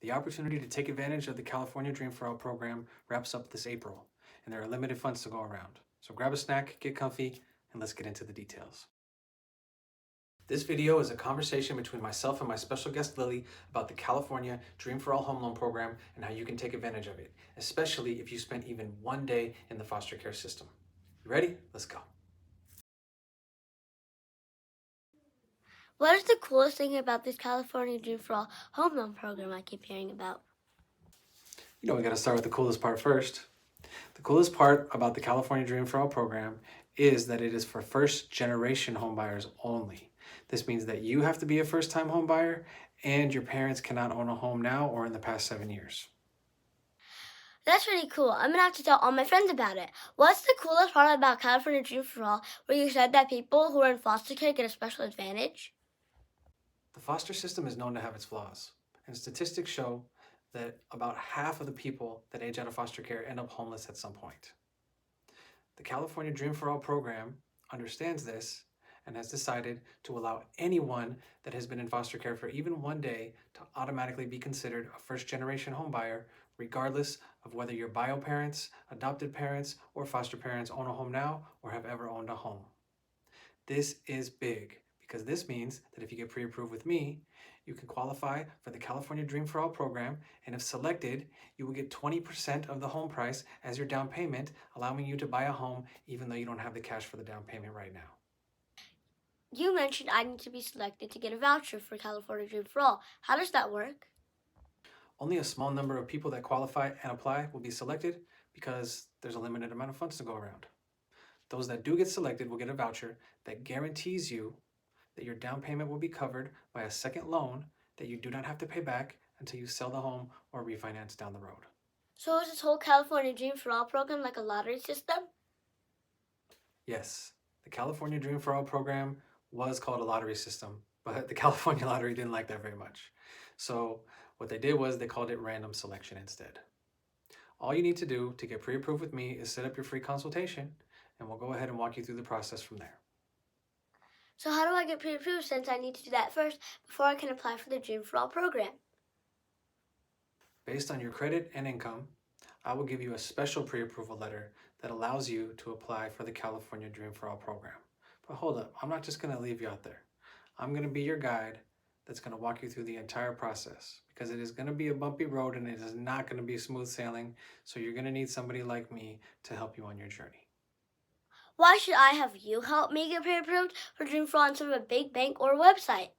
The opportunity to take advantage of the California Dream for All program wraps up this April, and there are limited funds to go around. So grab a snack, get comfy, and let's get into the details. This video is a conversation between myself and my special guest Lily about the California Dream for All home loan program and how you can take advantage of it, especially if you spent even one day in the foster care system. You ready? Let's go. What is the coolest thing about this California Dream for All home loan program I keep hearing about? We gotta start with the coolest part first. The coolest part about the California Dream for All program is that it is for first generation homebuyers only. This means that you have to be a first time homebuyer and your parents cannot own a home now or in the past 7 years. That's really cool. I'm gonna have to tell all my friends about it. What's the coolest part about California Dream for All where you said that people who are in foster care get a special advantage? The foster system is known to have its flaws, and statistics show that about half of the people that age out of foster care end up homeless at some point. The California Dream for All program understands this and has decided to allow anyone that has been in foster care for even one day to automatically be considered a first generation homebuyer, regardless of whether your bio parents, adopted parents, or foster parents own a home now or have ever owned a home. This is big because this means that if you get pre-approved with me, you can qualify for the California Dream for All program, and if selected, you will get 20% of the home price as your down payment, allowing you to buy a home even though you don't have the cash for the down payment right now. You mentioned I need to be selected to get a voucher for California Dream for All. How does that work? Only a small number of people that qualify and apply will be selected because there's a limited amount of funds to go around. Those that do get selected will get a voucher that guarantees you that your down payment will be covered by a second loan that you do not have to pay back until you sell the home or refinance down the road. So is this whole California Dream for All program like a lottery system? Yes, the California Dream for All program was called a lottery system, but the California Lottery didn't like that very much. So what they did was they called it random selection instead. All you need to do to get pre-approved with me is set up your free consultation, and we'll go ahead and walk you through the process from there. So how do I get pre-approved since I need to do that first before I can apply for the Dream for All program? Based on your credit and income, I will give you a special pre-approval letter that allows you to apply for the California Dream for All program. But hold up, I'm not just going to leave you out there. I'm going to be your guide that's going to walk you through the entire process because it is going to be a bumpy road and it is not going to be smooth sailing. So you're going to need somebody like me to help you on your journey. Why should I have you help me get pre-approved for Dream for All instead of a big bank or website?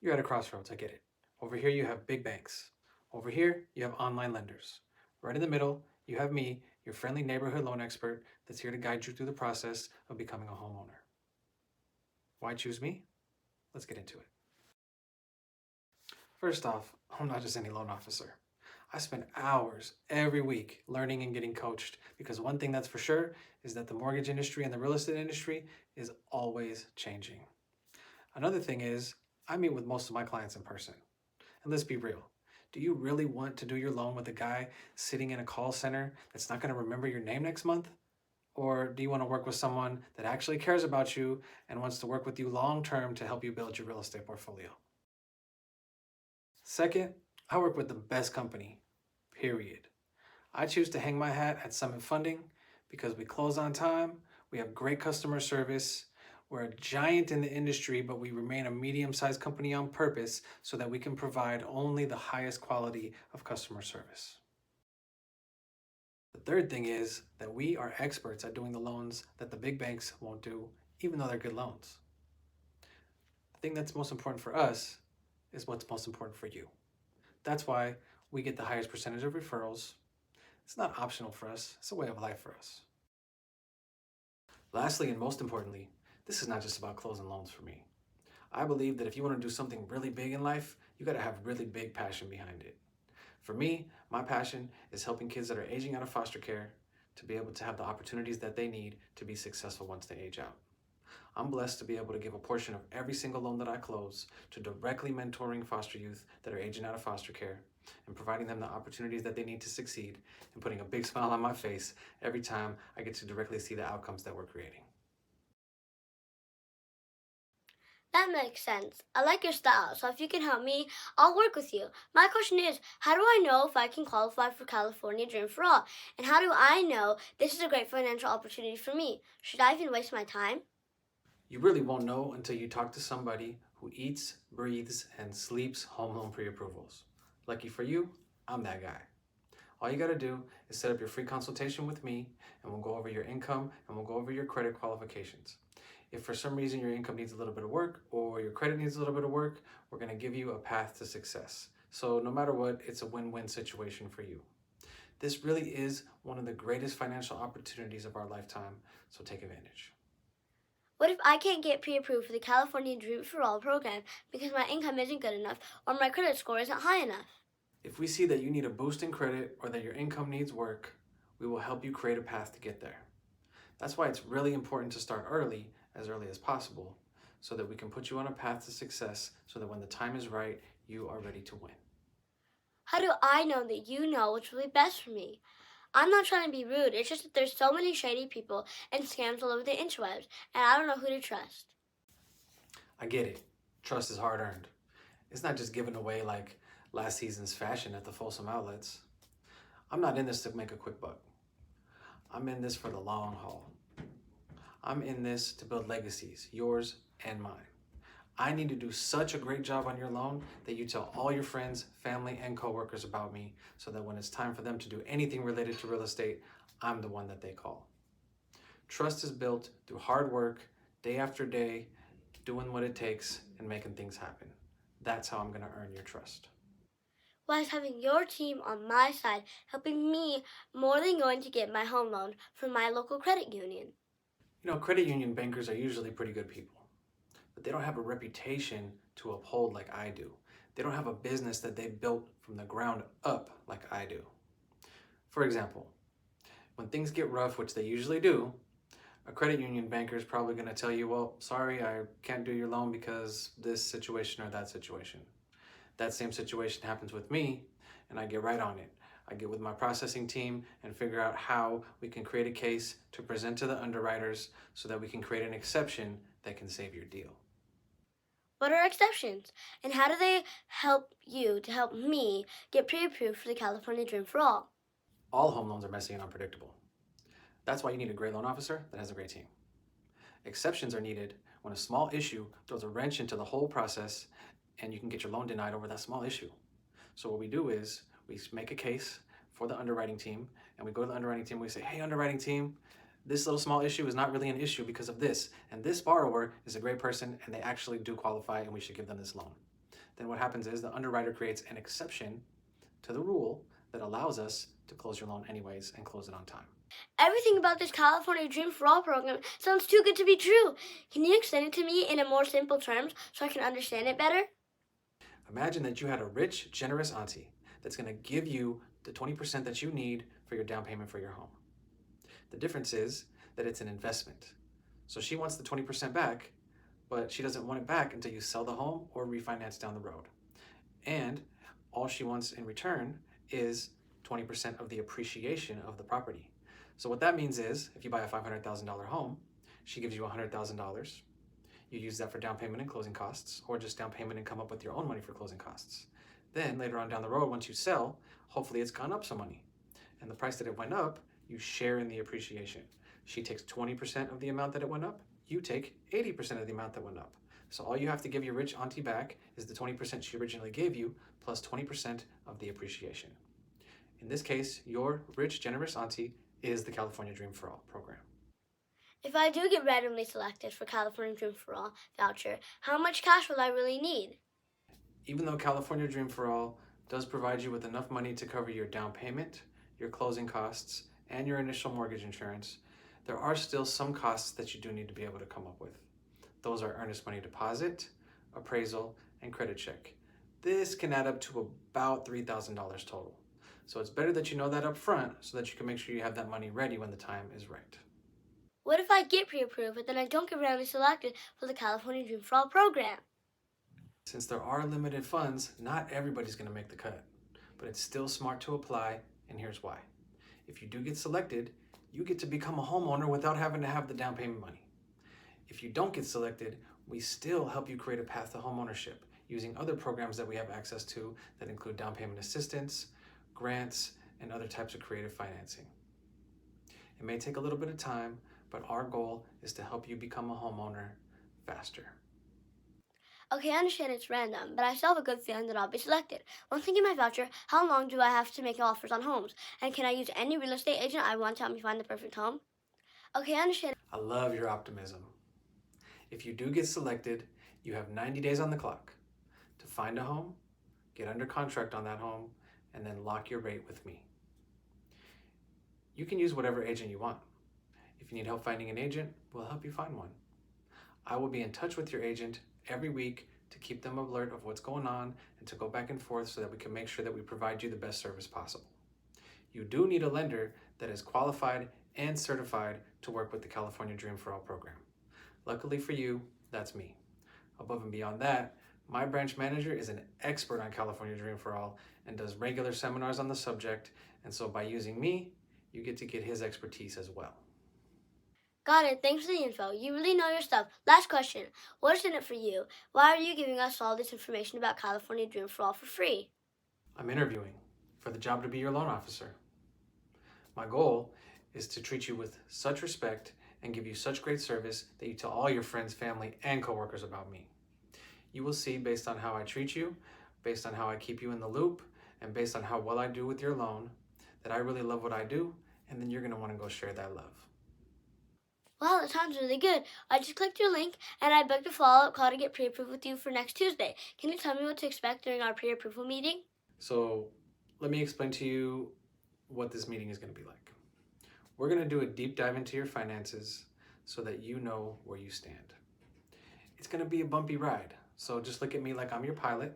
You're at a crossroads, I get it. Over here you have big banks. Over here you have online lenders. Right in the middle, you have me, your friendly neighborhood loan expert that's here to guide you through the process of becoming a homeowner. Why choose me? Let's get into it. First off, I'm not just any loan officer. I spend hours every week learning and getting coached because one thing that's for sure is that the mortgage industry and the real estate industry is always changing. Another thing is, I meet with most of my clients in person. And let's be real. Do you really want to do your loan with a guy sitting in a call center that's not going to remember your name next month? Or do you want to work with someone that actually cares about you and wants to work with you long term to help you build your real estate portfolio? Second, I work with the best company, period. I choose to hang my hat at Summit Funding because we close on time, we have great customer service, we're a giant in the industry, but we remain a medium-sized company on purpose so that we can provide only the highest quality of customer service. The third thing is that we are experts at doing the loans that the big banks won't do, even though they're good loans. The thing that's most important for us is what's most important for you. That's why we get the highest percentage of referrals. It's not optional for us, it's a way of life for us. Lastly, and most importantly, this is not just about closing loans for me. I believe that if you want to do something really big in life, you got to have really big passion behind it. For me, my passion is helping kids that are aging out of foster care to be able to have the opportunities that they need to be successful once they age out. I'm blessed to be able to give a portion of every single loan that I close to directly mentoring foster youth that are aging out of foster care and providing them the opportunities that they need to succeed and putting a big smile on my face every time I get to directly see the outcomes that we're creating. That makes sense. I like your style, so if you can help me, I'll work with you. My question is, how do I know if I can qualify for California Dream for All? And how do I know this is a great financial opportunity for me? Should I even waste my time? You really won't know until you talk to somebody who eats, breathes, and sleeps home loan pre-approvals. Lucky for you, I'm that guy. All you gotta do is set up your free consultation with me, and we'll go over your income and we'll go over your credit qualifications. If for some reason your income needs a little bit of work or your credit needs a little bit of work, we're gonna give you a path to success. So no matter what, it's a win-win situation for you. This really is one of the greatest financial opportunities of our lifetime, so take advantage. What if I can't get pre-approved for the California Dream for All program because my income isn't good enough or my credit score isn't high enough? If we see that you need a boost in credit or that your income needs work, we will help you create a path to get there. That's why it's really important to start early as possible, so that we can put you on a path to success so that when the time is right, you are ready to win. How do I know that you know what's really best for me? I'm not trying to be rude. It's just that there's so many shady people and scams all over the interwebs, and I don't know who to trust. I get it. Trust is hard earned. It's not just given away like last season's fashion at the Folsom outlets. I'm not in this to make a quick buck. I'm in this for the long haul. I'm in this to build legacies, yours and mine. I need to do such a great job on your loan that you tell all your friends, family, and coworkers about me so that when it's time for them to do anything related to real estate, I'm the one that they call. Trust is built through hard work, day after day, doing what it takes and making things happen. That's how I'm gonna earn your trust. Why is having your team on my side helping me more than going to get my home loan from my local credit union? You know, credit union bankers are usually pretty good people, but they don't have a reputation to uphold like I do. They don't have a business that they built from the ground up like I do. For example, when things get rough, which they usually do, a credit union banker is probably going to tell you, well, sorry, I can't do your loan because this situation or that situation. That same situation happens with me, and I get right on it. I get with my processing team and figure out how we can create a case to present to the underwriters so that we can create an exception that can save your deal. What are exceptions? And how do they help you to help me get pre-approved for the California Dream for All? All home loans are messy and unpredictable. That's why you need a great loan officer that has a great team. Exceptions are needed when a small issue throws a wrench into the whole process and you can get your loan denied over that small issue. So what we do is we make a case for the underwriting team, and we go to the underwriting team and we say, hey, underwriting team, this little small issue is not really an issue because of this, and this borrower is a great person and they actually do qualify and we should give them this loan. Then what happens is the underwriter creates an exception to the rule that allows us to close your loan anyways and close it on time. Everything about this California Dream for All program sounds too good to be true. Can you explain it to me in a more simple terms so I can understand it better? Imagine that you had a rich, generous auntie that's going to give you the 20% that you need for your down payment for your home. The difference is that it's an investment. So she wants the 20% back, but she doesn't want it back until you sell the home or refinance down the road. And all she wants in return is 20% of the appreciation of the property. So what that means is if you buy a $500,000 home, she gives you $100,000. You use that for down payment and closing costs, or just down payment and come up with your own money for closing costs. Then later on down the road, once you sell, hopefully it's gone up some money. And the price that it went up, you share in the appreciation. She takes 20% of the amount that it went up, you take 80% of the amount that went up. So all you have to give your rich auntie back is the 20% she originally gave you, plus 20% of the appreciation. In this case, your rich, generous auntie is the California Dream for All program. If I do get randomly selected for California Dream for All voucher, how much cash will I really need? Even though California Dream for All does provide you with enough money to cover your down payment, your closing costs, and your initial mortgage insurance, there are still some costs that you do need to be able to come up with. Those are earnest money deposit, appraisal, and credit check. This can add up to about $3,000 total. So it's better that you know that up front so that you can make sure you have that money ready when the time is right. What if I get pre-approved, but then I don't get randomly selected for the California Dream for All program? Since there are limited funds, not everybody's going to make the cut, but it's still smart to apply, and here's why. If you do get selected, you get to become a homeowner without having to have the down payment money. If you don't get selected, we still help you create a path to homeownership using other programs that we have access to that include down payment assistance, grants, and other types of creative financing. It may take a little bit of time, but our goal is to help you become a homeowner faster. Okay, I understand it's random, but I still have a good feeling that I'll be selected. Once I get my voucher, how long do I have to make offers on homes? And can I use any real estate agent I want to help me find the perfect home? Okay, I understand. I love your optimism. If you do get selected, you have 90 days on the clock to find a home, get under contract on that home, and then lock your rate with me. You can use whatever agent you want. If you need help finding an agent, we'll help you find one. I will be in touch with your agent every week to keep them alert of what's going on and to go back and forth so that we can make sure that we provide you the best service possible. You do need a lender that is qualified and certified to work with the California Dream for All program. Luckily for you, that's me. Above and beyond that, my branch manager is an expert on California Dream for All and does regular seminars on the subject, and so by using me, you get to get his expertise as well. Got it. Thanks for the info. You really know your stuff. Last question. What's in it for you? Why are you giving us all this information about California Dream for All for free? I'm interviewing for the job to be your loan officer. My goal is to treat you with such respect and give you such great service that you tell all your friends, family, and coworkers about me. You will see, based on how I treat you, based on how I keep you in the loop, and based on how well I do with your loan, that I really love what I do, and then you're going to want to go share that love. Wow, that sounds really good. I just clicked your link, and I booked a follow-up call to get pre-approved with you for next Tuesday. Can you tell me what to expect during our pre-approval meeting? So let me explain to you what this meeting is going to be like. We're going to do a deep dive into your finances so that you know where you stand. It's going to be a bumpy ride, so just look at me like I'm your pilot,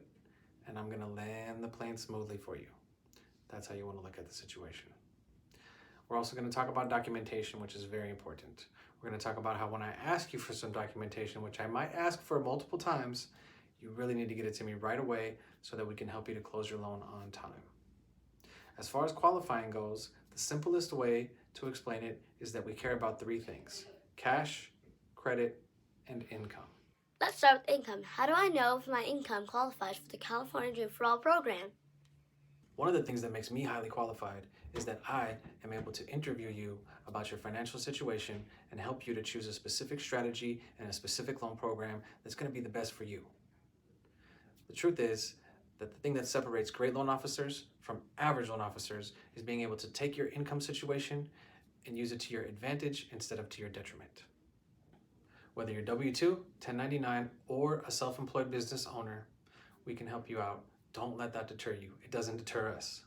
and I'm going to land the plane smoothly for you. That's how you want to look at the situation. We're also going to talk about documentation, which is very important. We're going to talk about how when I ask you for some documentation, which I might ask for multiple times, you really need to get it to me right away so that we can help you to close your loan on time. As far as qualifying goes, the simplest way to explain it is that we care about three things: cash, credit, and income. Let's start with income. How do I know if my income qualifies for the California Dream for All program? One of the things that makes me highly qualified is that I am able to interview you about your financial situation and help you to choose a specific strategy and a specific loan program that's going to be the best for you. The truth is that the thing that separates great loan officers from average loan officers is being able to take your income situation and use it to your advantage instead of to your detriment. Whether you're W-2, 1099, or a self-employed business owner, we can help you out. Don't let that deter you. It doesn't deter us.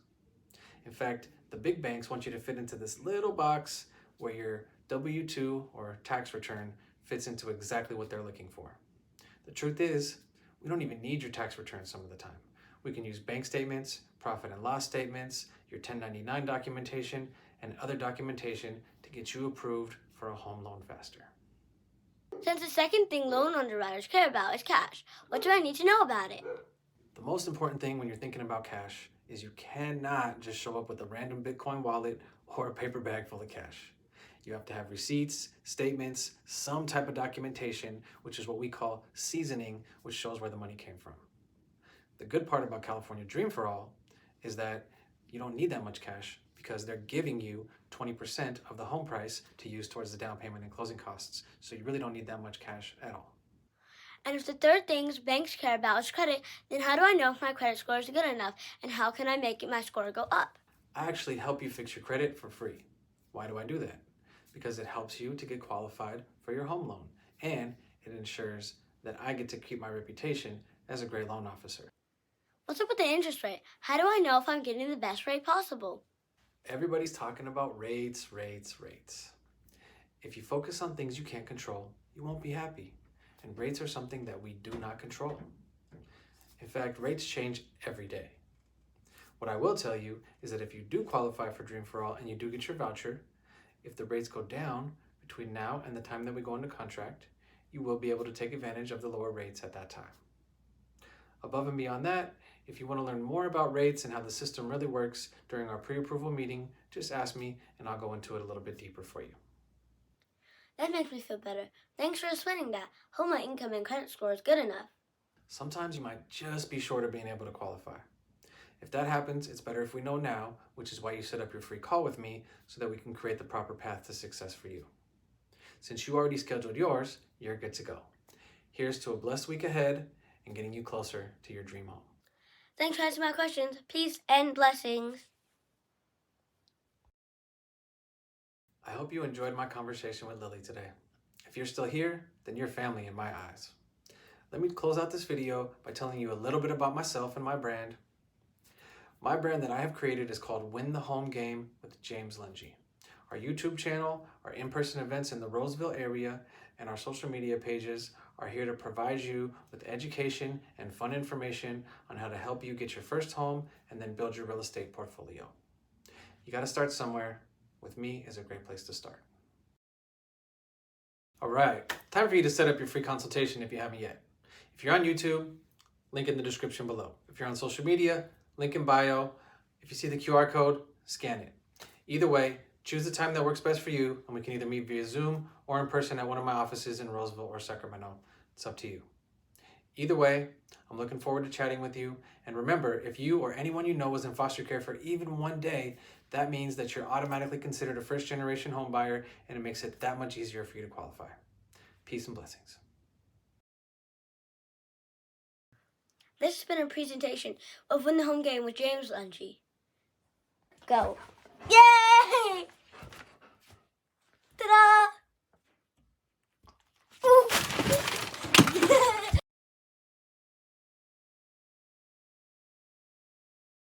In fact, the big banks want you to fit into this little box where your W-2 or tax return fits into exactly what they're looking for. The truth is, we don't even need your tax return some of the time. We can use bank statements, profit and loss statements, your 1099 documentation, and other documentation to get you approved for a home loan faster. Since the second thing loan underwriters care about is cash, what do I need to know about it? The most important thing when you're thinking about cash is you cannot just show up with a random Bitcoin wallet or a paper bag full of cash. You have to have receipts, statements, some type of documentation, which is what we call seasoning, which shows where the money came from. The good part about California Dream for All is that you don't need that much cash because they're giving you 20% of the home price to use towards the down payment and closing costs. So you really don't need that much cash at all. And if the third thing banks care about is credit, then how do I know if my credit score is good enough? And how can I make my score go up? I actually help you fix your credit for free. Why do I do that? Because it helps you to get qualified for your home loan. And it ensures that I get to keep my reputation as a great loan officer. What's up with the interest rate? How do I know if I'm getting the best rate possible? Everybody's talking about rates. If you focus on things you can't control, you won't be happy. And rates are something that we do not control. In fact, rates change every day. What I will tell you is that if you do qualify for Dream for All and you do get your voucher, if the rates go down between now and the time that we go into contract, you will be able to take advantage of the lower rates at that time. Above and beyond that, if you want to learn more about rates and how the system really works during our pre-approval meeting, just ask me and I'll go into it a little bit deeper for you. That makes me feel better. Thanks for explaining that. Hope my income and credit score is good enough. Sometimes you might just be short of being able to qualify. If that happens, it's better if we know now, which is why you set up your free call with me so that we can create the proper path to success for you. Since you already scheduled yours, you're good to go. Here's to a blessed week ahead and getting you closer to your dream home. Thanks for answering my questions. Peace and blessings. I hope you enjoyed my conversation with Lily today. If you're still here, then you're family in my eyes. Let me close out this video by telling you a little bit about myself and my brand. My brand that I have created is called Win the Home Game with James Lungi. Our YouTube channel, our in-person events in the Roseville area, and our social media pages are here to provide you with education and fun information on how to help you get your first home and then build your real estate portfolio. You got to start somewhere. With me is a great place to start. All right, time for you to set up your free consultation if you haven't yet. If you're on YouTube, link in the description below. If you're on social media, link in bio. If you see the QR code, scan it. Either way, choose the time that works best for you, and we can either meet via Zoom or in person at one of my offices in Roseville or Sacramento. It's up to you. Either way, I'm looking forward to chatting with you. And remember, if you or anyone you know was in foster care for even one day, that means that you're automatically considered a first-generation home buyer, and it makes it that much easier for you to qualify. Peace and blessings. This has been a presentation of Win the Home Game with James Lungi. Go. Yay!